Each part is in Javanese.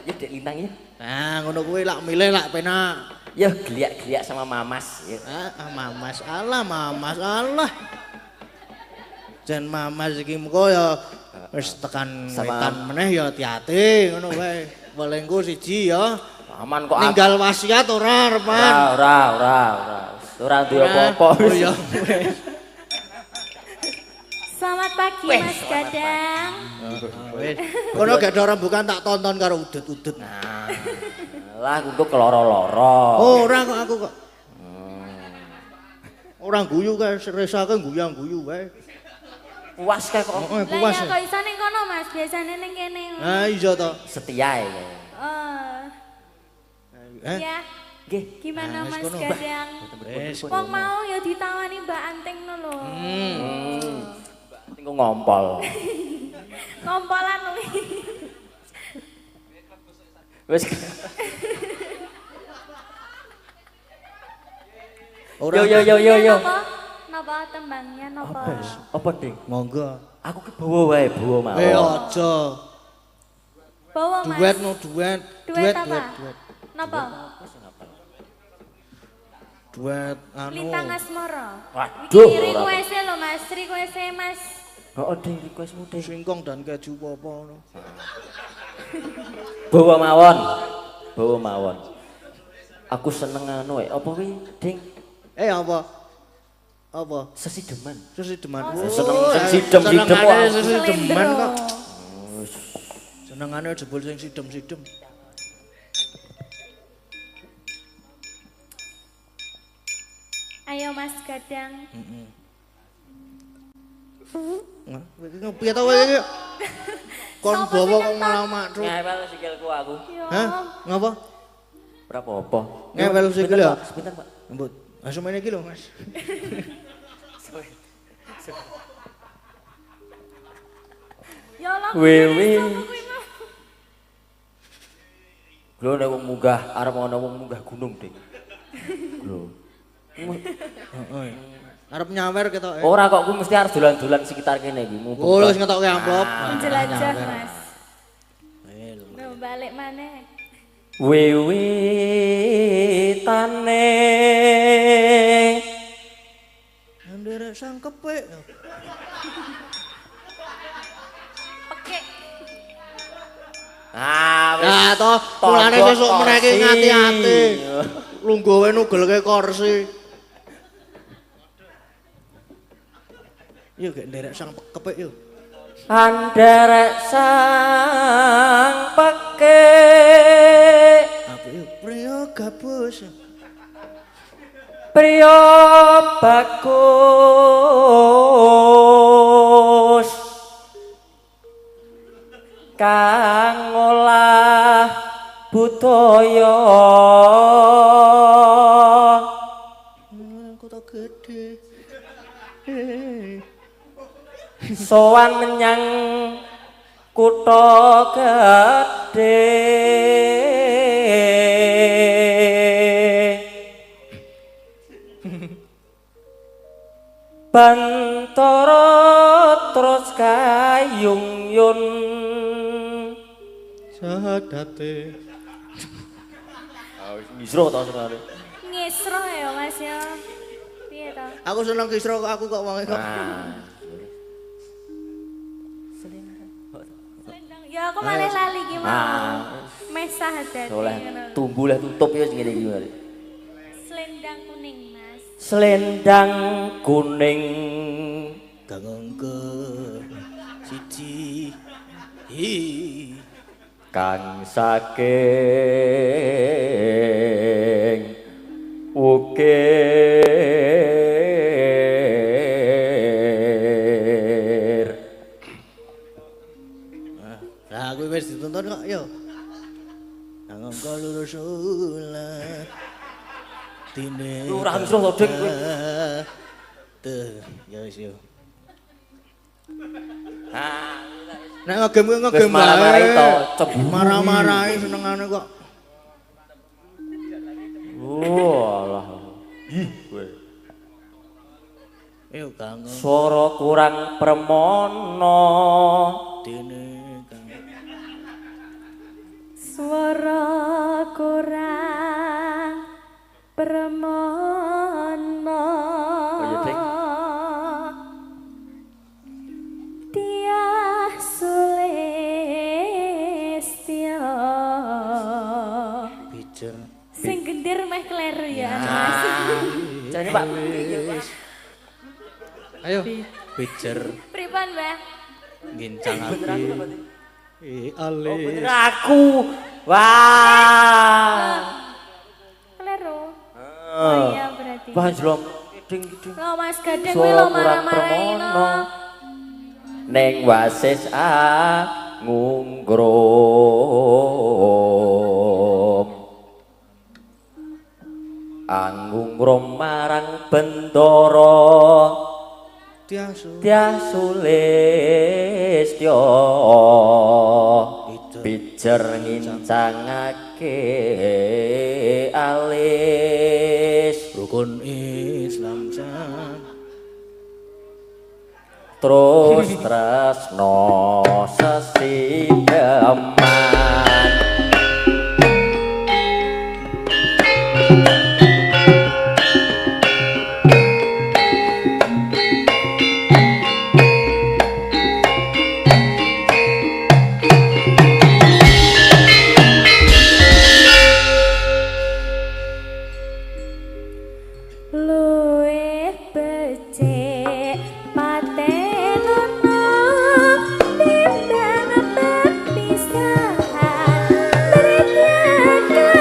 Ya Dek Lintang ya. Nah, ngono kuwi lak milih lak penak. Ya geliak-geliak sama Mamas ya. Mamas Allah. Jan Mamas iki mengko ya wis tekan wetan meneh ya hati-hati ngono wae. Welengku siji ya. Aman kok ninggal wasiat ora arepan. Ora duwe apa-apa. Oh ya. Selamat pagi Mas Gadang. Kono gak ada rembukan tak tonton karo udut-udut. Nah. Lah untuk keloro-loro. Oh, ora kok aku kok. Orang guyu kae resake guyang-guyu wae. Puas kae kok. Heeh, puas. Lah ya kok iso ning kono Mas, biasane ning kene. Ah iya to. Setia ya. Iya. Nggih. Gimana Mas Gadang? Wong mau ya ditawani Mbak Anting no lho. Tinggal ngompol. Ngompolan kuwi. Wes. Yo. Napa tembangnya napa? Apa Ding? Monggo. Aku ki bawa wae, bawa mawon. Aja. Bawa Mas. Duet. Napa? Duet anu. Lintang Asmara. Waduh. Iki request lho Mas, request Mas. Heeh, Ding, requestmu Ding. Singkong dan keju apa ngono. Bawa mawon. Aku seneng anu apa kuwi, Ding? Apa? Sesideman. Sesideman. Seneng sidem wae. Sesideman kok. Senengane jebul sing sidem-sidem. Ayo Mas Gadang. Piye to kowe iki? Kon bawa kok malah makruk. Ngewel sikilku aku. Hah? Ngapa? Ora apa-apa. Ngewel sikil ya? Sebentar, Pak. Mbut. Langsung main iki lho, Mas. Ya Allah. Wewe. Lho nek wong munggah, arep ana wong munggah gunung, Dik. Lho. Heeh. Arep nyawer ketok. Ora kok kuwi mesti arep dolan-dolan sekitar kene iki. Oh, wis ngetokke amplop. Menjelajah Mas. Lho balik maneh. Wewe tane Nderek sang kepek. Pekek. Wis toh mulane sesuk meneh ngati-ati. Lungguhe nugelke kursi. Yo gek nderek sang kepek yo. Anderek sang pekek Apa yo priya gabus. priya bagus kang ngolah budaya Kota gede. sowan menyang kutha gedhe Bantara terus kayung yun Sadate. Ngisro ta senengane. Ngisro ya Mas ya. Piye to? Aku seneng kisro kok aku kok wong kok. Selendang. Ya aku malah lali ki mau. Mesah dadi Soleh ngono. tumbuh lah tutup ya sing ngene iki. Selendang kuning Mas. Selendang kuning Gangengke siji. kang saking ukir. Lah kuwi wis ditonton kok yo. Gangengke lurus ulah. Dine. Lu ora ngisro to Ding kowe. Tuh, ya wis yo. Ha, Nek ngegame kuwi wis ngegame marah-marahi to, cemburu. Marah-marahi senengane kok. Walah. Ih, kowe. Yo Kang. Swara kurang permono. Dene Kang. Suara swara kurang permono Oh iya, Ding. Tiah Sulistya Bijer. sing gendir meh kleru ya. Jane Pak. Ayo. Bijer. Pripun, Mbah? Gincang Bener aku ati. berarti. Alis. Oh bener aku. Wah. Kleru. Oh iya berarti. Wah jelom. Ding. Lo Mas Gading kuwi lo marah-marahin no. Neng wasis ngungrum angungrum marang bendoro Tiasu. Sulistya pijer ngincangake alis Rukun Islam jan. terus tresno sesideman Luwih becik patenono timbang perpisahan berjaga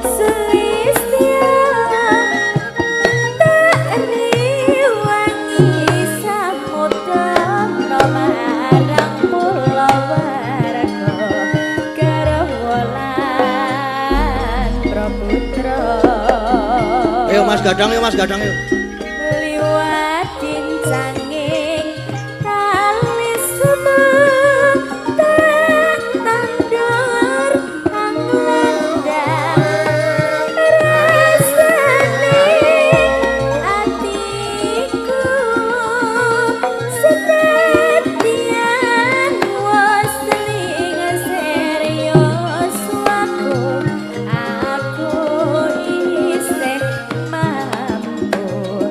Sulistya tak riwangi samudana marang kula warga garwalan praputra. Ayo Mas Gadang yuk, Mas Gadang yuk. Liwat kincanging tali sumeteng tandur anglandang rasane atiku sedadian wasling serius aku isih mampu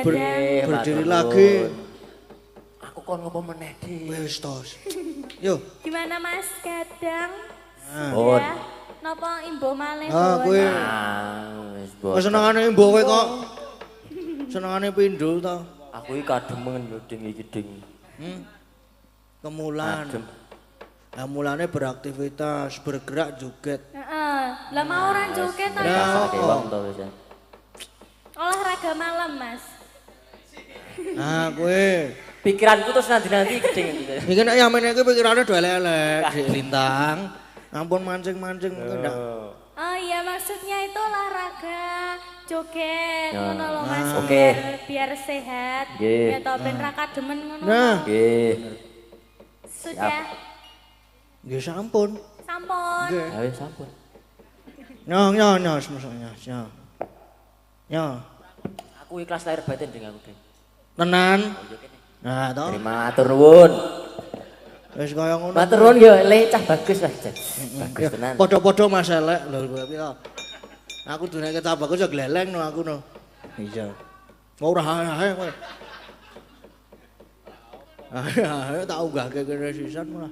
berdiri lagi. Aku kon ngopo meneh, Dik? Wis tos. Yo. Gimana Mas Gadang? Pun. Ya. Napa imbuh malih Ah, kowe. Wis Wis senengane mbok kowe kok. Senengane pindho to. Aku iki kademen lho ding iki ding. Kemulan. Adem. Nah, mulane beraktivitas, bergerak joget. Heeh. Lah mau ora joget ta? Ya. Oke, wong to wis. Olahraga malam, Mas. Nah, kowe. Pikiranku terus nanti-nanti gedeng. Iki nek yamene iki pikirane do elek-elek, Dik Lintang. Ampun mancing-mancing ndak. Oh iya maksudnya itu olahraga joget ngono lho Mas. Oke. Biar sehat. Nggih. Ya to ben ra kademen ngono. Nah, Nggih. Sudah. nggih sampun. Sampun. Nggih. Ya wis sampun. Nyo, semuanya. Nyo. Aku ikhlas lahir batin ding aku, Ding. Tenan. Oh, iya kene. Nah, to. Terima matur nuwun. Wis kaya ngono. Matur nuwun yo, le cah bagus lah, Jan. Bagus tenan. Padha-padha Mas elek lho kowe ya. Aku duneke tak bagus ya gleleng no aku no. Iya. Ora hae kowe. Ah, tak unggahke kene sisan malah.